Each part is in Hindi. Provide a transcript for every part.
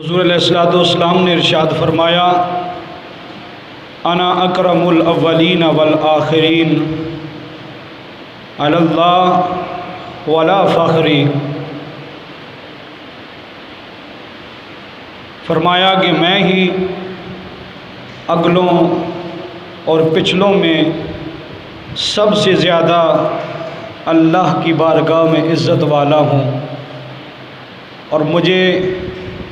हुज़ूर अलैहिस्सलाम ने इरशाद फरमाया, अना अकरमुल अव्वलीन वल आखिरीन अलल्लाह वला फ़ख्री। फरमाया कि मैं ही अगलों और पिछलों में सबसे ज़्यादा अल्लाह की बारगाह में इज़्ज़त वाला हूँ और मुझे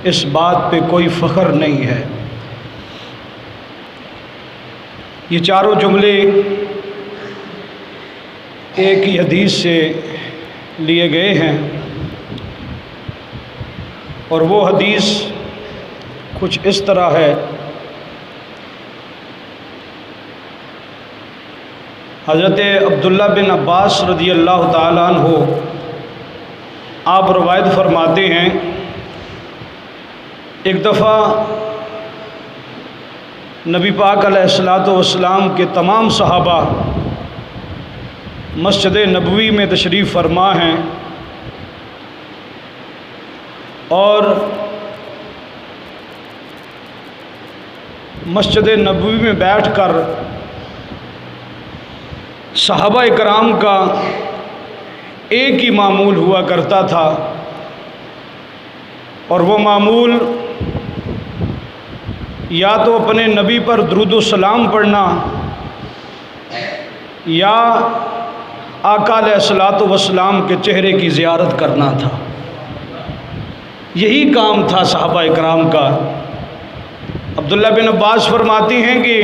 इस बात पे कोई फ़ख्र नहीं है। ये चारों जुमले एक ही हदीस से लिए गए हैं और वो हदीस कुछ इस तरह है। हज़रत अब्दुल्ला बिन अब्बास रज़ी अल्लाह ताला अन्हु आप रवायत फरमाते हैं, एक दफ़ा नबी पाक अलैहिस्सलातु वस्सलाम के तमाम सहाबा मस्जिद नबवी में तशरीफ़ फरमा हैं और मस्जिद नबवी में बैठकर सहाबा इकराम का एक ही मामूल हुआ करता था और वो मामूल या तो अपने नबी पर दुरूद सलाम पढ़ना या आका अलैहिस्सलातु वस्सलाम के चेहरे की ज़ियारत करना था। यही काम था सहाबा इकराम का। अब्दुल्ला बिन अब्बास फरमाती हैं कि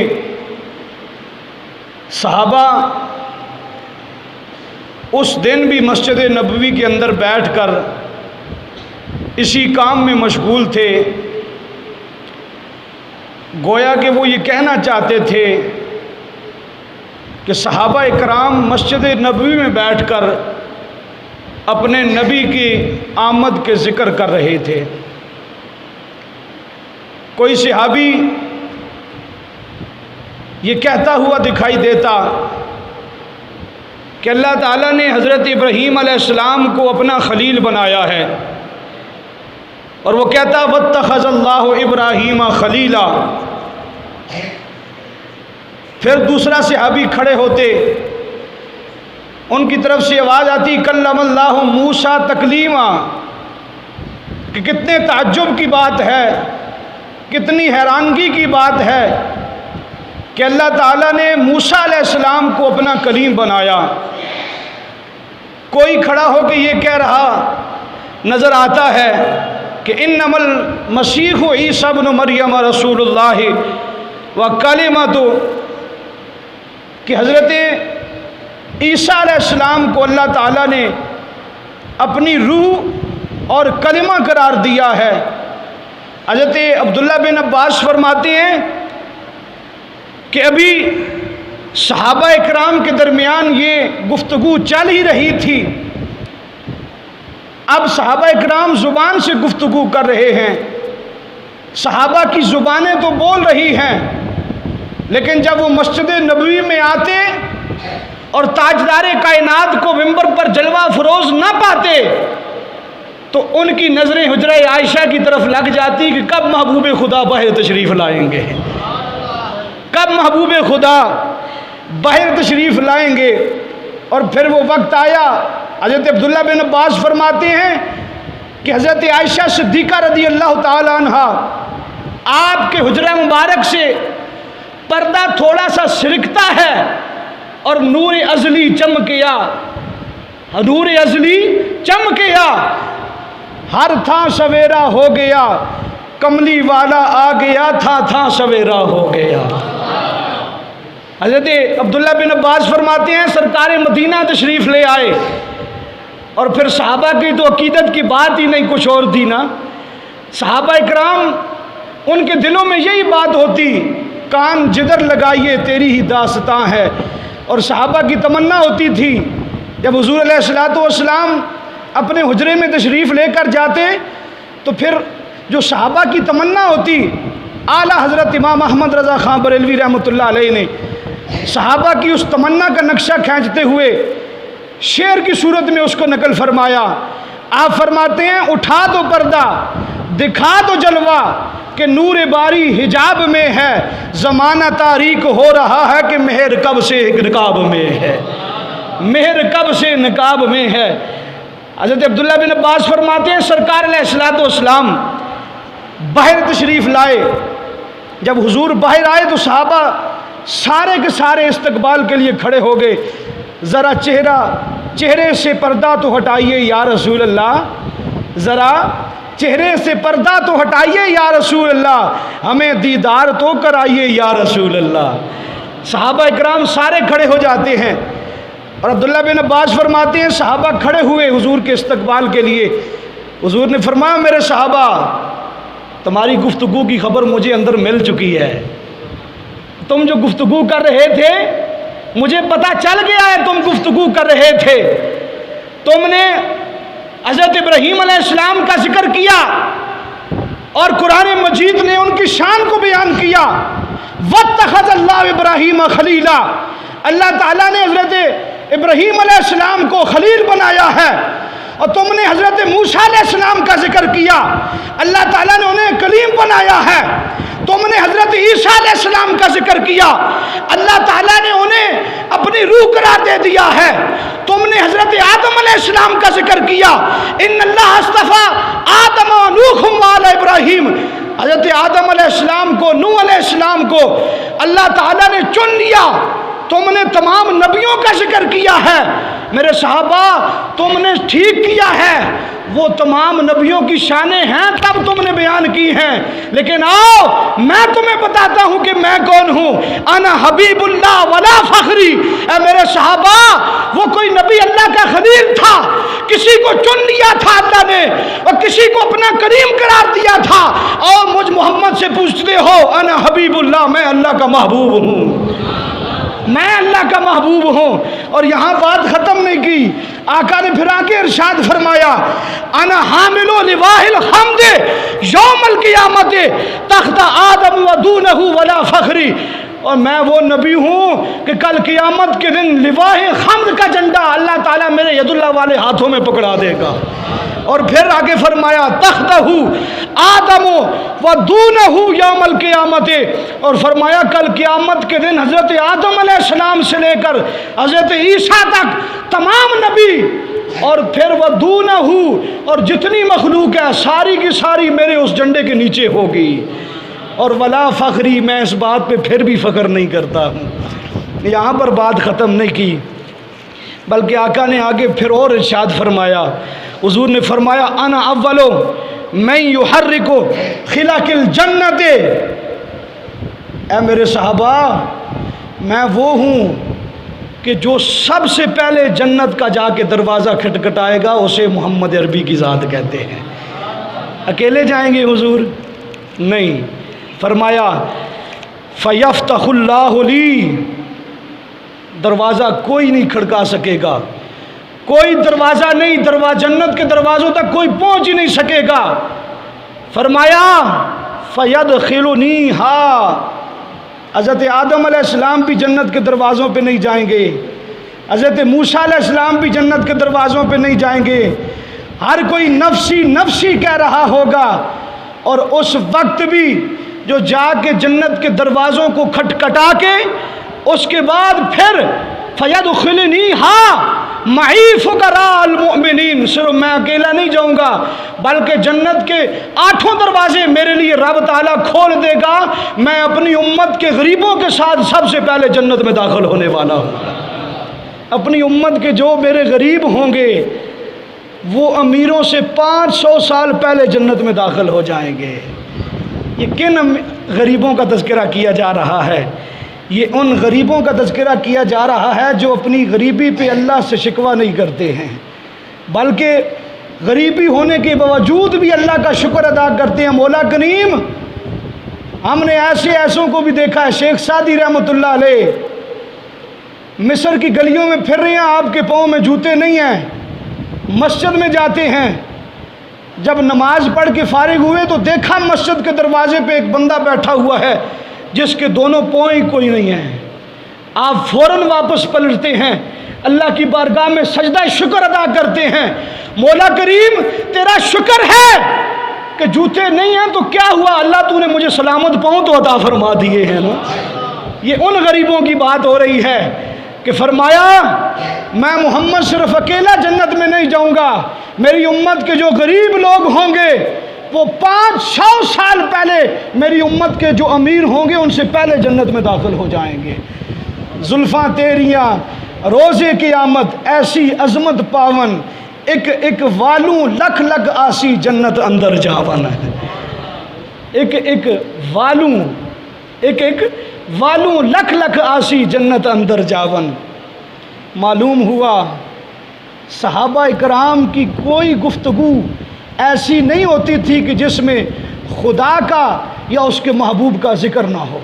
सहाबा उस दिन भी मस्जिद नबवी के अंदर बैठकर इसी काम में मशगूल थे। गोया कि वो ये कहना चाहते थे कि सहाबा इकराम मस्जिद नबवी में बैठकर अपने नबी की आमद के ज़िक्र कर रहे थे। कोई सहाबी ये कहता हुआ दिखाई देता कि अल्लाह ताला ने हज़रत इब्राहीम अलैहिस्सलाम को अपना खलील बनाया है, और वो कहता वत्तख़ज़ल्लाहु इब्राहीम खलीला। फिर दूसरा सहाबी खड़े होते, उनकी तरफ से आवाज़ आती कल्लमल्लाहु मूसा तकलीमा। कि कितने ताज्जुब की बात है, कितनी हैरानगी की बात है कि अल्लाह ताला ने मूसा अलैहिस्सलाम को अपना कलीम बनाया। कोई खड़ा होकर ये कह रहा नज़र आता है कि इन्नमल मसीहु ईसा इब्न मरियम रसूलुल्लाह व कलिमतु, कि हज़रत ईसा अलैहिस्सलाम को अल्लाह ताला ने अपनी रूह और कलिमा करार दिया है। हज़रत अब्दुल्ला बिन अब्बास फरमाते हैं कि अभी सहाबा इकराम के दरमियान ये गुफ्तगू चल ही रही थी। अब सहाबा इकराम ज़ुबान से गुफ्तगू कर रहे हैं, सहाबा की ज़ुबानें तो बोल रही हैं, लेकिन जब वो मस्जिद नबवी में आते और ताजदार कायनात को मिंबर पर जलवा फरोज ना पाते तो उनकी नज़रें हुजरा आयशा की तरफ लग जाती कि कब महबूब खुदा बाहर तशरीफ़ लाएंगे, कब महबूब खुदा बाहर तशरीफ़ लाएंगे। और फिर वो वक्त आया। हज़रत अब्दुल्ला बिन अब्बास फरमाते हैं कि हज़रत आयशा सिद्दीक़ा रज़ी अल्लाह ताला अन्हा आपके हुजरा मुबारक से पर्दा थोड़ा सा सिरकता है और नूर अज़ली चमकिया, नूर अज़ली चमकिया, हर था सवेरा हो गया, कमली वाला आ गया, था सवेरा हो गया। हज़रत अब्दुल्ला बिन अब्बास फरमाते हैं सरकार मदीना तशरीफ़ ले आए और फिर सहाबा की तो अकीदत की बात ही नहीं कुछ और थी ना। सहाबा इकराम उनके दिलों में यही बात होती, कान जिधर लगाइए तेरी ही दास्तां है। और सहाबा की तमन्ना होती थी जब हुज़ूर अलैहिस्सलातु वस्सलाम अपने हुजरे में तशरीफ़ लेकर जाते तो फिर जो सहाबा की तमन्ना होती, आला हज़रत इमाम अहमद रज़ा ख़ान बरेलवी रहमतुल्लाह अलैह ने सहाबा की उस तमन्ना का नक्शा खींचते हुए शेर की सूरत में उसको नकल फरमाया। आप फरमाते हैं उठा दो पर्दा, दिखा दो जलवा कि नूर बारी हिजाब में है, ज़माना तारीक हो रहा है कि मेहर कब से निकाब में है, मेहर कब से निकाब में है। हज़रत अब्दुल्ला बिन अब्बास फरमाते हैं सरकार अलैहिस्सलाम बाहर तशरीफ़ लाए। जब हुजूर बाहर आए तो सहाबा सारे के सारे इस्तकबाल के लिए खड़े हो गए। ज़रा चेहरे से पर्दा तो हटाइए या रसूल अल्लाह, ज़रा चेहरे से पर्दा तो हटाइए या रसूल अल्लाह, हमें दीदार तो कराइए या रसूल अल्लाह। सहाबा इकराम सारे खड़े हो जाते हैं और अब्दुल्ला बिन अब्बास फरमाते हैं सहाबा खड़े हुए हुजूर के इस्तकबाल के लिए। हुजूर ने फरमाया मेरे सहाबा, तुम्हारी गुफ्तगू की खबर मुझे अंदर मिल चुकी है। तुम जो गुफ्तगू कर रहे थे मुझे पता चल गया है, तुम गुफ्तगू कर रहे थे। तुमने हज़रत इब्राहीम अलैहिस्सलाम का जिक्र किया और कुरान मजीद ने उनकी शान को बयान किया। वत्तखज़ अल्लाह इब्राहीम खलीला, अल्लाह ताला ने हज़रत इब्राहीम अलैहिस्सलाम को खलील बनाया है। और तुमने हज़रत मूसा अलैहिस्सलाम का जिक्र किया, अल्लाह ताला ने उन्हें कलीम बनाया है। तुमने हज़रत ईसा अलैहिस्सलाम का जिक्र किया, अल्लाह ताला ने उन्हें अपनी रूह करार दे दिया है। तुमने हज़रत आदम अलैहिस्सलाम का जिक्र किया, इन्नल्लाह अस्तफ़ा आदम व नूह व आला इब्राहीम, हज़रत आदम अलैहिस्सलाम को, नूह अलैहिस्सलाम को अल्लाह ताला ने चुन लिया। तुमने तमाम नबियों का जिक्र किया है। मेरे सहाबा तुमने ठीक किया है, वो तमाम नबियों की शानें हैं तब तुमने बयान की हैं। लेकिन आओ मैं तुम्हें बताता हूँ कि मैं कौन हूँ। अना हबीबुल्लाह वला फखरी। ऐ मेरे सहाबा, वो कोई नबी अल्लाह का खलील था, किसी को चुन लिया था अल्लाह ने और किसी को अपना करीम करार दिया था। और मुझ मोहम्मद से पूछते हो अना हबीबुल्लाह, मैं अल्लाह का महबूब हूँ, मैं अल्लाह का महबूब हूँ। और यहाँ बात ख़त्म नहीं की, आका ने फिर आके इरशाद फरमाया अना हामिलो लिवाहिल हम्द यौमल क़ियामत तख्त आदम व दूनहु वला फखरी। और मैं वो नबी हूँ कि कल क़ियामत के दिन लिवाहे हम्द का झंडा अल्लाह ताला मेरे यदुल्लाह वाले हाथों में पकड़ा देगा। और फिर आगे फरमाया तख्तहु आदम व दूनहु यौमल क़ियामत, और फरमाया कल क़ियामत के दिन हज़रत आदम अलैहिस्सलाम से लेकर हज़रत ईसा तक तमाम नबी और फिर वह दूनहु और जितनी मखलूक है सारी की सारी मेरे उस झंडे के नीचे होगी। और वला फ़खरी, मैं इस बात पे फिर भी फ़ख्र नहीं करता हूँ। यहाँ पर बात ख़त्म नहीं की, बल्कि आका ने आगे फिर और इरशाद फरमाया। हुज़ूर ने फरमाया अना अव्वलो मैं युहर्रिकु खिलाकिल जन्नत। ऐ मेरे सहाबा, मैं वो हूँ कि जो सबसे पहले जन्नत का जाके दरवाज़ा खटखटाएगा उसे मोहम्मद अरबी की ज़ात कहते हैं। अकेले जाएंगे हुज़ूर? नहीं, फरमाया फ़यफ़्तहुल्लाहु ली, दरवाज़ा कोई नहीं खड़का सकेगा, कोई दरवाज़ा नहीं, जन्नत के दरवाज़ों तक कोई पहुँच ही नहीं सकेगा। फरमाया फ़यदखिलुनी हा, हज़रत आदम अलैहिस्सलाम भी जन्नत के दरवाज़ों पे नहीं जाएंगे, हज़रत मूसा अलैहिस्सलाम भी जन्नत के दरवाज़ों पे नहीं जाएंगे। हर कोई नफ्सी नफ्सी कह रहा होगा। और उस वक्त भी जो जाके जन्नत के दरवाज़ों को खटखटा के उसके बाद फिर फ़यदखिलनी हा मई फ़ुक़राअल मुमिनीन, सिर्फ मैं अकेला नहीं जाऊँगा बल्कि जन्नत के 8 दरवाज़े मेरे लिए रब ताला खोल देगा। मैं अपनी उम्मत के गरीबों के साथ सबसे पहले जन्नत में दाखिल होने वाला हूँ। अपनी उम्मत के जो मेरे गरीब होंगे वो अमीरों से 500 साल पहले जन्नत में दाखिल हो जाएंगे। ये किन गरीबों का तज़किरा किया जा रहा है? ये उन गरीबों का तज़किरा किया जा रहा है जो अपनी गरीबी पे अल्लाह से शिकवा नहीं करते हैं, बल्कि गरीबी होने के बावजूद भी अल्लाह का शुक्र अदा करते हैं। मौला करीम, हमने ऐसों को भी देखा है। शेख सादी रहमतुल्लाह अलैह मिस्र की गलियों में फिर रहे हैं, आपके पाँव में जूते नहीं हैं, मस्जिद में जाते हैं। जब नमाज पढ़ के फारिग हुए तो देखा मस्जिद के दरवाजे पे एक बंदा बैठा हुआ है जिसके दोनों पाँव ही कोई नहीं है। आप फ़ौरन वापस पलटते हैं, अल्लाह की बारगाह में सजदा शुक्र अदा करते हैं। मौला करीम तेरा शुक्र है कि जूते नहीं हैं तो क्या हुआ, अल्लाह तूने मुझे सलामत पाँव तो अता फरमा दिए हैं ना। ये उन गरीबों की बात हो रही है कि फरमाया मैं मोहम्मद सिर्फ अकेला जन्नत में नहीं जाऊंगा, मेरी उम्मत के जो गरीब लोग होंगे वो 500 साल पहले मेरी उम्मत के जो अमीर होंगे उनसे पहले जन्नत में दाखिल हो जाएंगे। जुल्फ़ां तेरियाँ रोज़े की आमद ऐसी अज़मत पावन, एक एक वालू लख लख आसी जन्नत अंदर जावन है। एक एक वालू लख लख आसी जन्नत अंदर जावन। मालूम हुआ सहाबा इकराम की कोई गुफ्तगू ऐसी नहीं होती थी कि जिसमें खुदा का या उसके महबूब का जिक्र ना हो।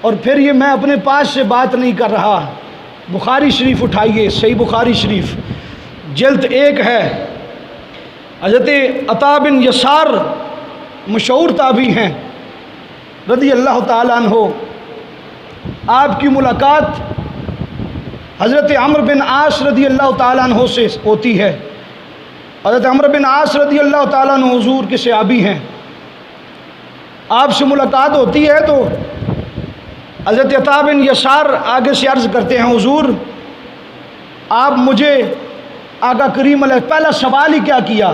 और फिर ये मैं अपने पास से बात नहीं कर रहा, बुखारी शरीफ उठाइए, सही बुखारी शरीफ जल्द 1 है। हज़रत अता बिन यसार मशहूर ताबी हैं रज़ी अल्लाह ताला अन्हो, आपकी मुलाकात हज़रत अम्र बिन आस रज़ी अल्लाह ताला अन्हो से होती है। हज़रत अम्र बिन आस रज़ी अल्लाह ताला अन्हो हुज़ूर के सहाबी हैं। आपसे मुलाकात होती है तो हज़रत अता बिन यसार आगे से अर्ज़ करते हैं, हुज़ूर आप मुझे आका करीम पहला सवाल ही क्या किया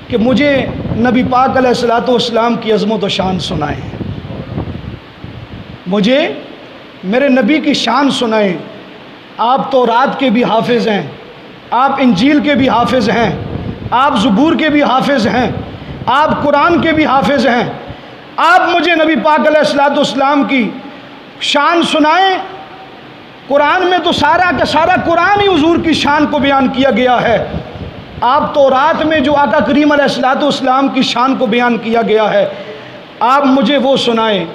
कि मुझे नबी पाक अलैहिस्सलातु वस्सलाम की अज़मत व शान सुनाएं, मुझे मेरे नबी की शान सुनाएं। आप तौरात के भी हाफिज़ हैं, आप इंजील के भी हाफिज़ हैं, आप ज़बूर के भी हाफिज़ हैं, आप कुरान के भी हाफिज़ हैं। आप मुझे नबी पाक अलैहिस्सलातु वस्सलाम की शान सुनाएं। कुरान में तो सारा का सारा कुरान ही हुज़ूर की शान को बयान किया गया है। आप तौरात में जो आका करीम अलैहिस्सलातु वस्सलाम की शान को बयान किया गया है, आप मुझे वो सुनाएं।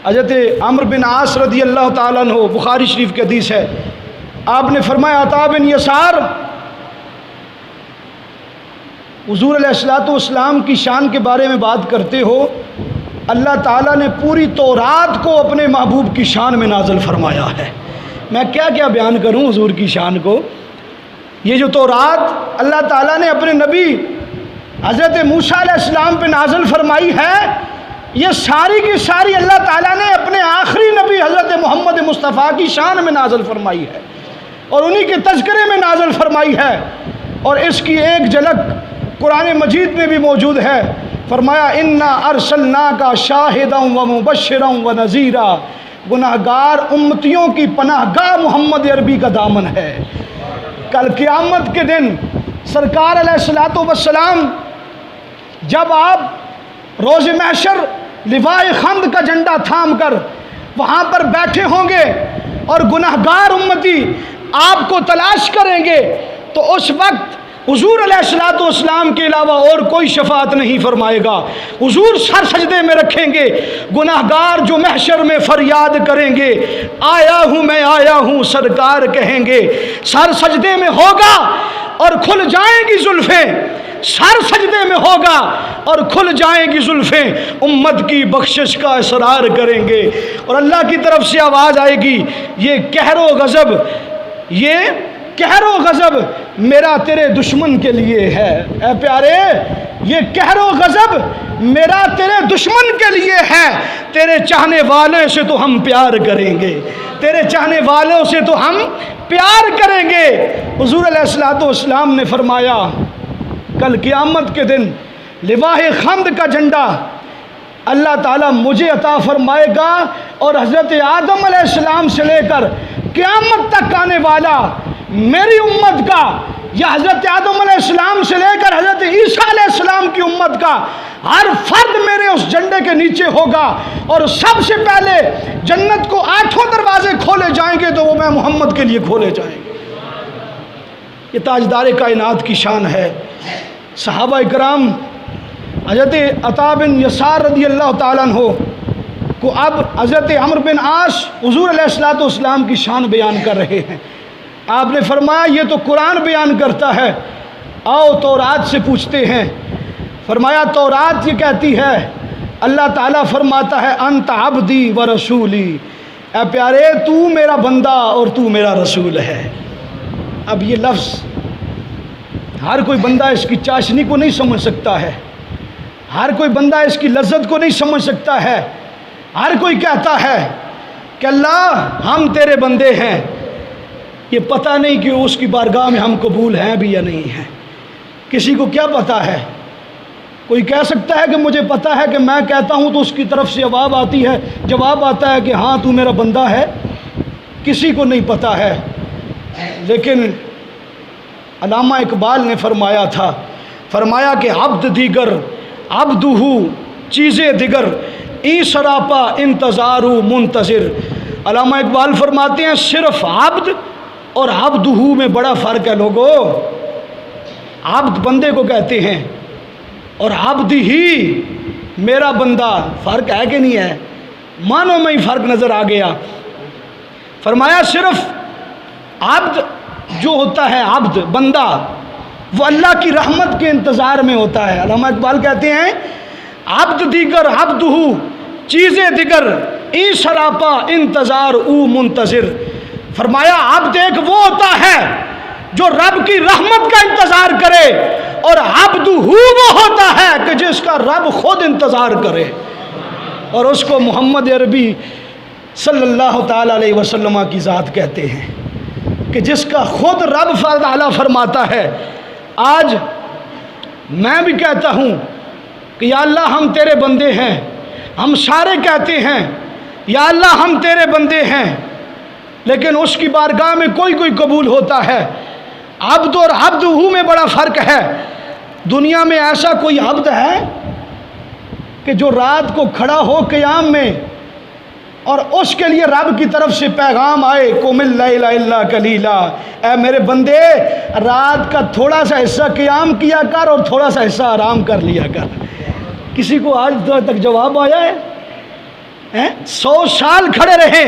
हज़रत अम्र बिन आस रज़ी अल्लाह ताला अन्हु, बुखारी शरीफ की हदीस है, आपने फरमाया अता बिन यसार हुज़ूर अलैहिस्सलातु वस्सलाम की शान के बारे में बात करते हो, अल्लाह ताला ने पूरी तौरात को अपने महबूब की शान में नाज़िल फरमाया है। मैं क्या क्या बयान करूं हुज़ूर की शान को। ये जो तौरात अल्लाह ताला ने अपने नबी हज़रत मूसा अलैहिस्सलाम पे नाज़िल फरमाई है, ये सारी की सारी अल्लाह ताला ने अपने आखिरी नबी हज़रत मोहम्मद मुस्तफ़ा की शान में नाज़िल फरमाई है और उन्हीं के तज़किरे में नाज़िल फरमाई है। और इसकी एक झलक कुरान मजीद में भी मौजूद है। फरमाया इन्ना अरसलनाका शाहिदन व मुबश्शिरन व नज़ीरा, गुनाहगार उम्मतियों की पनाहगाह मोहम्मद अरबी का दामन है। कल क़यामत के दिन सरकार अलैहिस्सलातु वस्सलाम जब आप रोज़ महशर लिवाए खंद का झंडा थाम कर वहाँ पर बैठे होंगे और गुनाहगार उम्मती आपको तलाश करेंगे, तो उस वक्त हुज़ूर अलैहिस्सलातु वस्सलाम के अलावा और कोई शफाअत नहीं फरमाएगा। हुज़ूर सर सजदे में रखेंगे, गुनाहगार जो महशर में फरियाद करेंगे, आया हूँ मैं आया हूँ सरकार कहेंगे, सर सजदे में होगा और खुल जाएंगी जुल्फ़ें, सर सजदे में होगा और खुल जाएंगी जुल्फ़ें, उम्मत की बख्शिश का इसरार करेंगे और अल्लाह की तरफ से आवाज़ आएगी, ये कहरो गज़ब, ये कहरो गज़ब मेरा तेरे दुश्मन के लिए है। ऐ प्यारे, ये कहरो गज़ब मेरा तेरे दुश्मन के लिए है, तेरे चाहने वाले से तो हम प्यार करेंगे, तेरे चाहने वालों से तो हम प्यार करेंगे। हुज़ूर अलैहिस्सलातु वस्सलाम ने फरमाया कल क़यामत के दिन लिवाए खंद का झंडा अल्लाह ताला मुझे अता फरमाएगा और हज़रत आदम अलैहिस्सलाम से लेकर क़यामत तक आने वाला मेरी उम्मत का, या हज़रत आदम अलैहिस्सलाम से लेकर हज़रत ईसा अलैहिस्सलाम की उम्मत का हर फर्द मेरे उस झंडे के नीचे होगा और सबसे पहले जन्नत को 8 दरवाजे खोले जाएंगे तो वो मैं मोहम्मद के लिए खोले जाएंगे। ये ताजदार कायनात की शान है। सहाबा इकराम हज़रत अता बिन यसार रज़ी अल्लाह ताला अन्हु को अब हज़रत अम्र बिन आस हुज़ूर अलैहिस्सलातु वस्सलाम की शान बयान कर रहे हैं। आपने फरमाया ये तो कुरान बयान करता है, आओ तौरात से पूछते हैं। फरमाया तौरात ये कहती है, अल्लाह ताला फरमाता है अंत अब्दी व रसूली, ऐ प्यारे तू मेरा बंदा और तू मेरा रसूल है। अब ये लफ्ज़ हर कोई बंदा इसकी चाशनी को नहीं समझ सकता है, हर कोई बंदा इसकी लज्जत को नहीं समझ सकता है। हर कोई कहता है कि अल्लाह हम तेरे बंदे हैं, ये पता नहीं कि उसकी बारगाह में हम कबूल हैं भी या नहीं हैं। किसी को क्या पता है? कोई कह सकता है कि मुझे पता है कि मैं कहता हूँ तो उसकी तरफ से जवाब आता है कि हाँ तू मेरा बंदा है। किसी को नहीं पता है। लेकिन अल्लामा इकबाल ने फरमाया था, फरमाया कि अब्द दीगर अब्दुहु चीज़ें दिगर ई सरापा इंतज़ारू मुंतज़िर। अल्लामा इकबाल फरमाते हैं सिर्फ अब्द और अब्दुहु में बड़ा फ़र्क है लोगों। अब्द बंदे को कहते हैं और अब्द ही मेरा बंदा, फ़र्क है कि नहीं है? मानो में ही फ़र्क नज़र आ गया। फरमाया सिर्फ अब्द जो होता है, अब्द बंदा, वो अल्लाह की रहमत के इंतज़ार में होता है। अल्लामा इकबाल कहते हैं अब्द दीगर अब्दुहु चीज़ें दिगर ई शरापा इंतज़ार ऊ मुंतज़िर। फरमाया अब्द एक वो होता है जो रब की रहमत का इंतज़ार करे, और अब्दुहु वो होता है कि जिसका रब खुद इंतज़ार करे। और उसको मोहम्मद अरबी सल्लल्लाहु ताला अलैहि वसल्लम की ज़ात कहते हैं कि जिसका खुद रब ताला फरमाता है। आज मैं भी कहता हूँ कि या अल्लाह हम तेरे बंदे हैं, हम सारे कहते हैं या अल्लाह हम तेरे बंदे हैं, लेकिन उसकी बारगाह में कोई कोई कबूल होता है। अब्द और अब्दुहु में बड़ा फ़र्क है। दुनिया में ऐसा कोई अब्द है कि जो रात को खड़ा हो क़याम में और उसके लिए रब की तरफ से पैगाम आए कुमिल लैला इल्ला कलीला, ऐ मेरे बंदे रात का थोड़ा सा हिस्सा क़याम किया कर और थोड़ा सा हिस्सा आराम कर लिया कर। किसी को आज तक जवाब आया है? 100 साल खड़े रहे